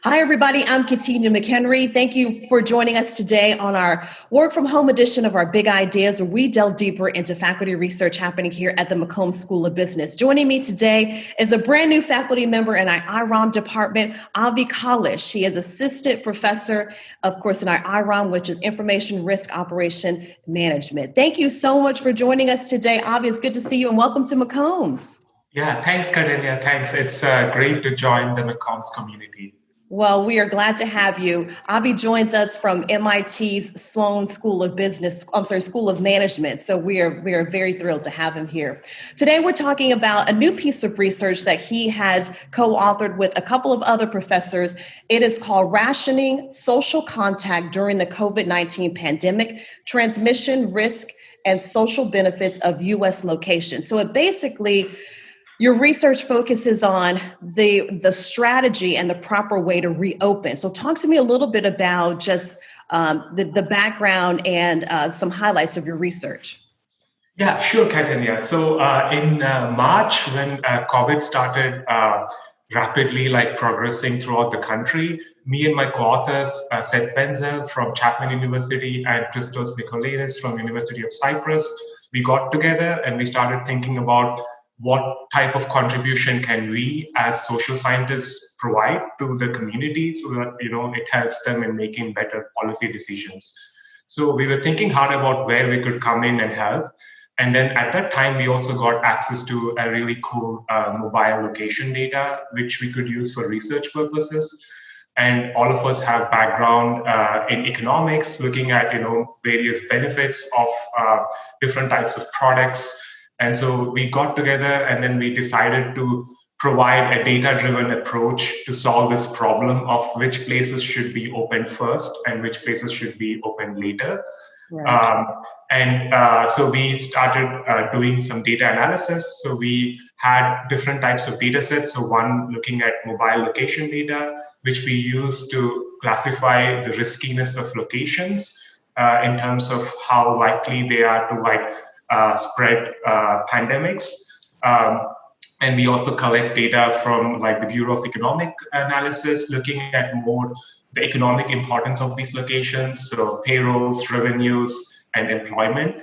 Hi, everybody. I'm Katina McHenry. Thank you for joining us today on our work from home edition of our Big Ideas, where we delve deeper into faculty research happening here at the McCombs School of Business. Joining me today is a brand new faculty member in our IROM department, Avi Collis. She is assistant professor, of course, in our IROM, which is Information Risk Operation Management. Thank you so much for joining us today, Avi. It's good to see you and welcome to McCombs. Yeah, thanks, Karenia. Thanks. It's great to join the McCombs community. Well, we are glad to have you. Avi joins us from MIT's Sloan School of School of Management. So we are very thrilled to have him here. Today, we're talking about a new piece of research that he has co-authored with a couple of other professors. It is called Rationing: Social Contact During the COVID-19 Pandemic, Transmission Risk and Social Benefits of U.S. Locations. So it basically, your research focuses on the strategy and the proper way to reopen. So talk to me a little bit about just the background and some highlights of your research. Yeah, sure, Catania. So in March, when COVID started rapidly progressing throughout the country, me and my co-authors, Seth Benzel from Chapman University and Christos Nicolaides from University of Cyprus, we got together and we started thinking about what type of contribution can we as social scientists provide to the community so that it helps them in making better policy decisions. So we were thinking hard about where we could come in and help. And then at that time, we also got access to a really cool mobile location data, which we could use for research purposes. And all of us have background in economics, looking at various benefits of different types of products. And so we got together and then we decided to provide a data-driven approach to solve this problem of which places should be opened first and which places should be opened later. Right. So we started doing some data analysis. So we had different types of data sets. So one looking at mobile location data, which we use to classify the riskiness of locations in terms of how likely they are to spread pandemics. And we also collect data from the Bureau of Economic Analysis, looking at more the economic importance of these locations, so payrolls, revenues, and employment.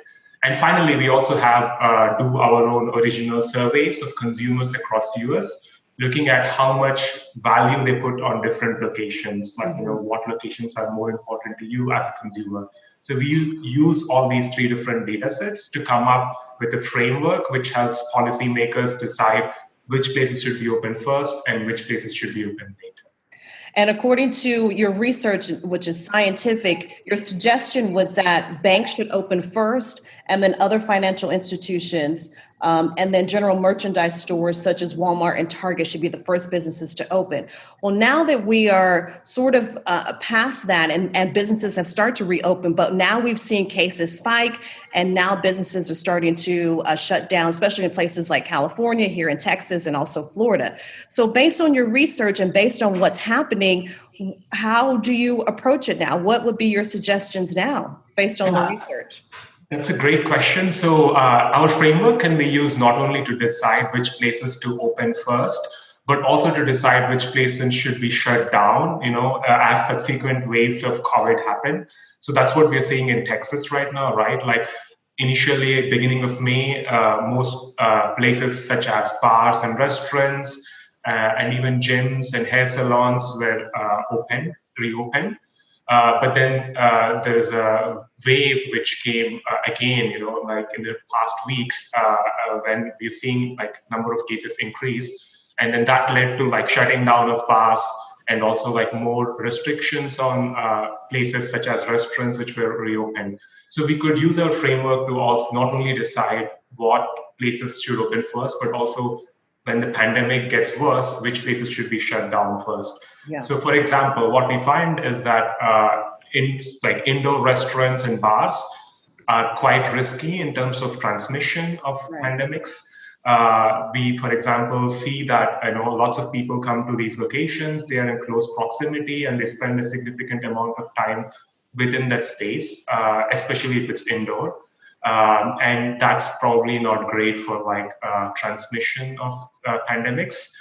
And finally, we also have do our own original surveys of consumers across US, looking at how much value they put on different locations, what locations are more important to you as a consumer. So we use all these three different data sets to come up with a framework which helps policymakers decide which places should be open first and which places should be open later. And according to your research, which is scientific, your suggestion was that banks should open first and then other financial institutions, and then general merchandise stores such as Walmart and Target should be the first businesses to open. Well, now that we are sort of past that and businesses have started to reopen, but now we've seen cases spike and now businesses are starting to shut down, especially in places like California, here in Texas, and also Florida. So based on your research and based on what's happening, how do you approach it now? What would be your suggestions now based on the research? That's a great question. So our framework can be used not only to decide which places to open first, but also to decide which places should be shut down, as subsequent waves of COVID happen. So that's what we're seeing in Texas right now, right? Initially, beginning of May, most places such as bars and restaurants and even gyms and hair salons were reopened. But then there's a wave which came again, in the past weeks when we've seen number of cases increase, and then that led to shutting down of bars and also more restrictions on places such as restaurants which were reopened. So we could use our framework to also not only decide what places should open first, but also when the pandemic gets worse, which places should be shut down first. Yeah. So, for example, what we find is that indoor restaurants and bars are quite risky in terms of transmission of pandemics. We, for example, see that lots of people come to these locations, they are in close proximity, and they spend a significant amount of time within that space, especially if it's indoor. And that's probably not great for transmission of pandemics.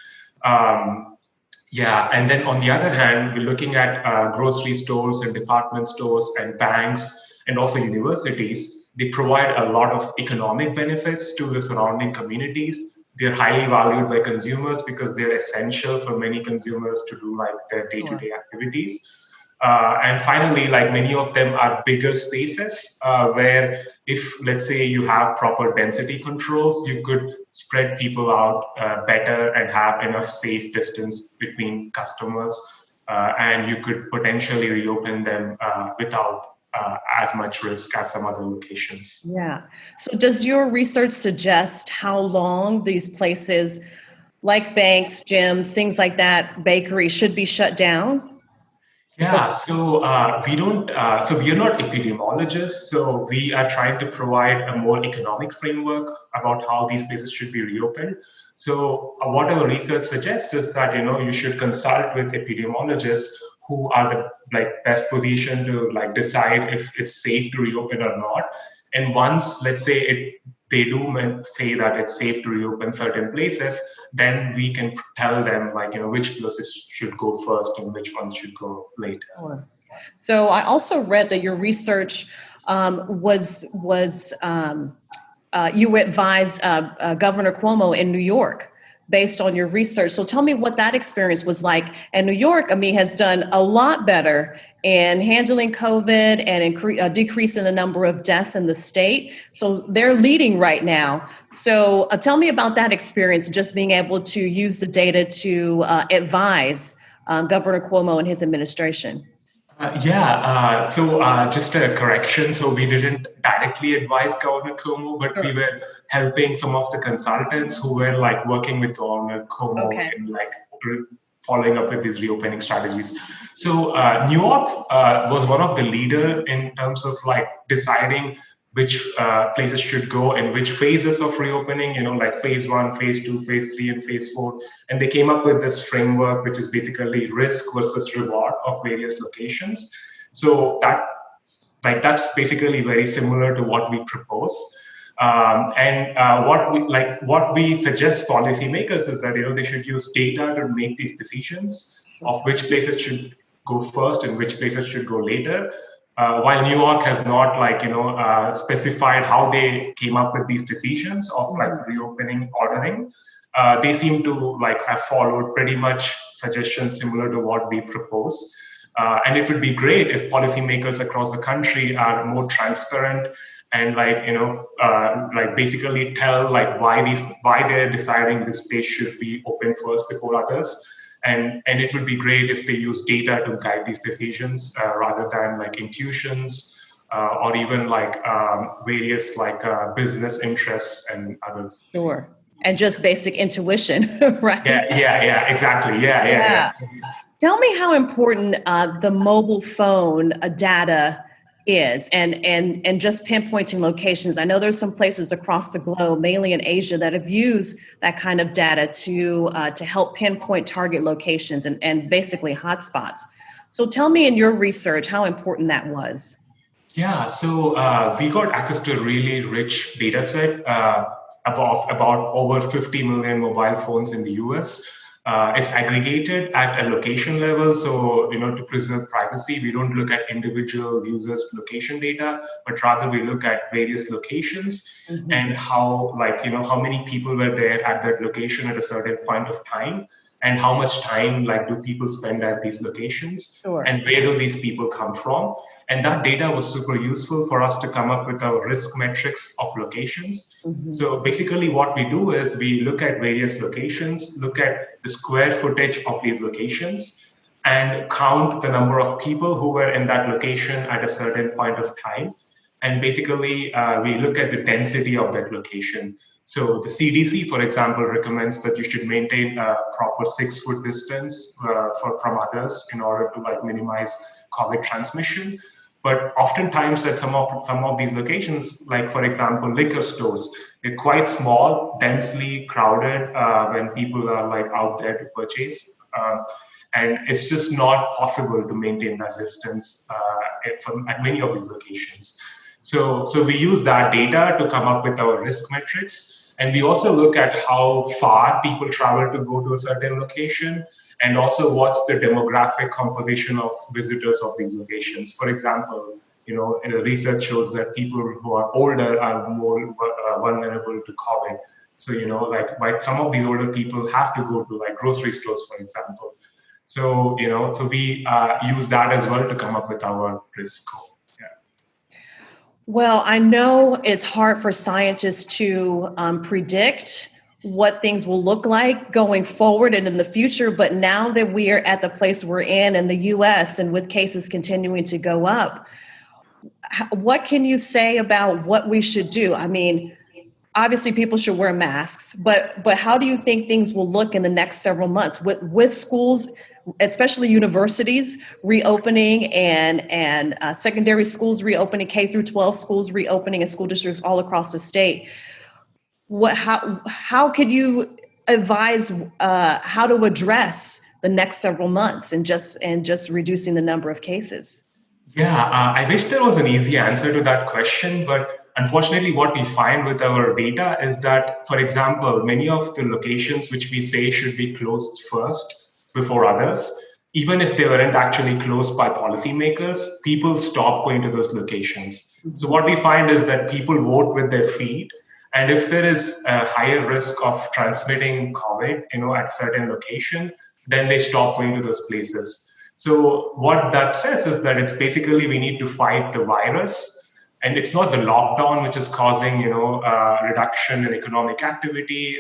Yeah, and then on the other hand, we're looking at grocery stores and department stores and banks and also universities. They provide a lot of economic benefits to the surrounding communities. They're highly valued by consumers because they're essential for many consumers to do like their Sure. day-to-day activities. And finally, like many of them are bigger spaces where if, let's say, you have proper density controls, you could spread people out better and have enough safe distance between customers. And you could potentially reopen them without as much risk as some other locations. Yeah. So does your research suggest how long these places like banks, gyms, things like that, bakeries should be shut down? Yeah, so we don't, so we are not epidemiologists. So we are trying to provide a more economic framework about how these places should be reopened. So what our research suggests is that you should consult with epidemiologists who are the best position to decide if it's safe to reopen or not. And once, let's say they do say that it's safe to reopen certain places, then we can tell them which places should go first and which ones should go later. Sure. So I also read that your research was you advised Governor Cuomo in New York based on your research. So tell me what that experience was like. And New York, I mean, has done a lot better in handling COVID and decreasing the number of deaths in the state. So they're leading right now. So tell me about that experience, just being able to use the data to advise Governor Cuomo and his administration. Just a correction. So we didn't directly advise Governor Cuomo, but we Sure. were helping some of the consultants who were working with Governor Cuomo Okay. in following up with these reopening strategies. So New York was one of the leader in terms of deciding which places should go and which phases of reopening, like phase one, phase two, phase three, and phase four. And they came up with this framework, which is basically risk versus reward of various locations. So that's basically very similar to what we propose. What we suggest policymakers is that they should use data to make these decisions of which places should go first and which places should go later. While New York has not specified how they came up with these decisions of reopening ordering, they seem to have followed pretty much suggestions similar to what we propose. And it would be great if policymakers across the country are more transparent and basically tell why they're deciding this place should be open first before others. And it would be great if they use data to guide these decisions rather than intuitions or even various business interests and others. Sure. And just basic intuition, right? Yeah, exactly. Yeah. Tell me how important the mobile phone data is and just pinpointing locations. I know there's some places across the globe, mainly in Asia, that have used that kind of data to help pinpoint target locations and basically hotspots. So tell me in your research how important that was. Yeah, so we got access to a really rich data set about over 50 million mobile phones in the US. It's aggregated at a location level. So, to preserve privacy, we don't look at individual users' location data, but rather we look at various locations and how, how many people were there at that location at a certain point of time. And how much time do people spend at these locations? Sure. And where do these people come from? And that data was super useful for us to come up with our risk metrics of locations. So basically what we do is we look at various locations, look at the square footage of these locations, and count the number of people who were in that location at a certain point of time. And basically we look at the density of that location. So the CDC, for example, recommends that you should maintain a proper 6-foot distance from others in order to minimize COVID transmission. But oftentimes at some of these locations, for example, liquor stores, they're quite small, densely crowded when people are out there to purchase. And it's just not possible to maintain that distance at many of these locations. So we use that data to come up with our risk metrics. And we also look at how far people travel to go to a certain location. and also what's the demographic composition of visitors of these locations. For example, research shows that people who are older are more vulnerable to COVID. So, like some of these older people have to go to like grocery stores, for example. So, so we use that as well to come up with our risk score. Yeah. Well, I know it's hard for scientists to predict what things will look like going forward and in the future. But now that we are at the place we're in the US and with cases continuing to go up, what can you say about what we should do? I mean, obviously people should wear masks, but how do you think things will look in the next several months with schools, especially universities reopening and secondary schools reopening, K through 12 schools reopening, and school districts all across the state? How could you advise how to address the next several months and just reducing the number of cases? Yeah, I wish there was an easy answer to that question, but unfortunately, what we find with our data is that, for example, many of the locations which we say should be closed first before others, even if they weren't actually closed by policymakers, people stop going to those locations. So what we find is that people vote with their feet. And if there is a higher risk of transmitting COVID, at certain location, then they stop going to those places. So what that says is that it's basically we need to fight the virus, and it's not the lockdown which is causing reduction in economic activity,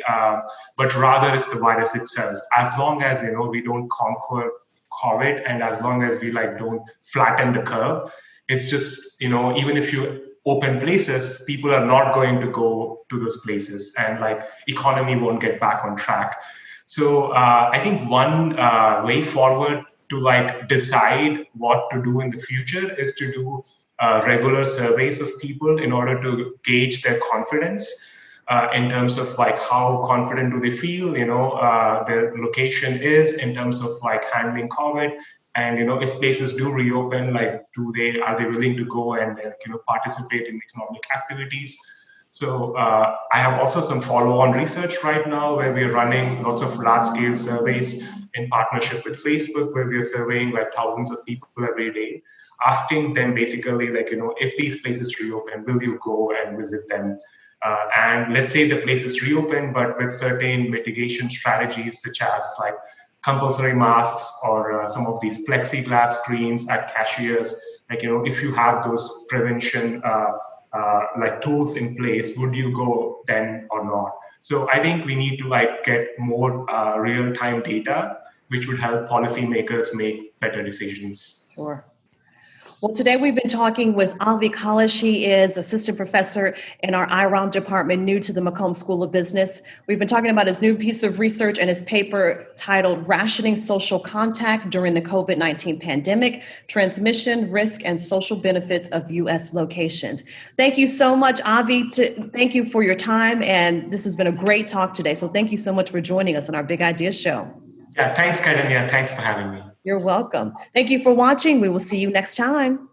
but rather it's the virus itself. As long as we don't conquer COVID, and as long as we don't flatten the curve, it's just even if you open places, people are not going to go to those places, and economy won't get back on track. So I think one way forward to decide what to do in the future is to do regular surveys of people in order to gauge their confidence in terms of how confident do they feel, their location is in terms of handling COVID. And if places do reopen, are they willing to go and participate in economic activities? So I have also some follow-on research right now where we are running lots of large-scale surveys in partnership with Facebook, where we are surveying thousands of people every day, asking them basically if these places reopen, will you go and visit them? And let's say the places reopen, but with certain mitigation strategies such as compulsory masks or some of these plexiglass screens at cashiers. If you have those prevention tools in place, would you go then or not? So I think we need to get more real-time data, which would help policymakers make better decisions. Sure. Well, today we've been talking with Avi Collis. He is assistant professor in our IROM department, new to the McCombs School of Business. We've been talking about his new piece of research and his paper titled Rationing Social Contact During the COVID-19 Pandemic, Transmission, Risk, and Social Benefits of U.S. Locations. Thank you so much, Avi. Thank you for your time. And this has been a great talk today. So thank you so much for joining us on our Big Ideas Show. Yeah, thanks, Kaidanya. Thanks for having me. You're welcome. Thank you for watching. We will see you next time.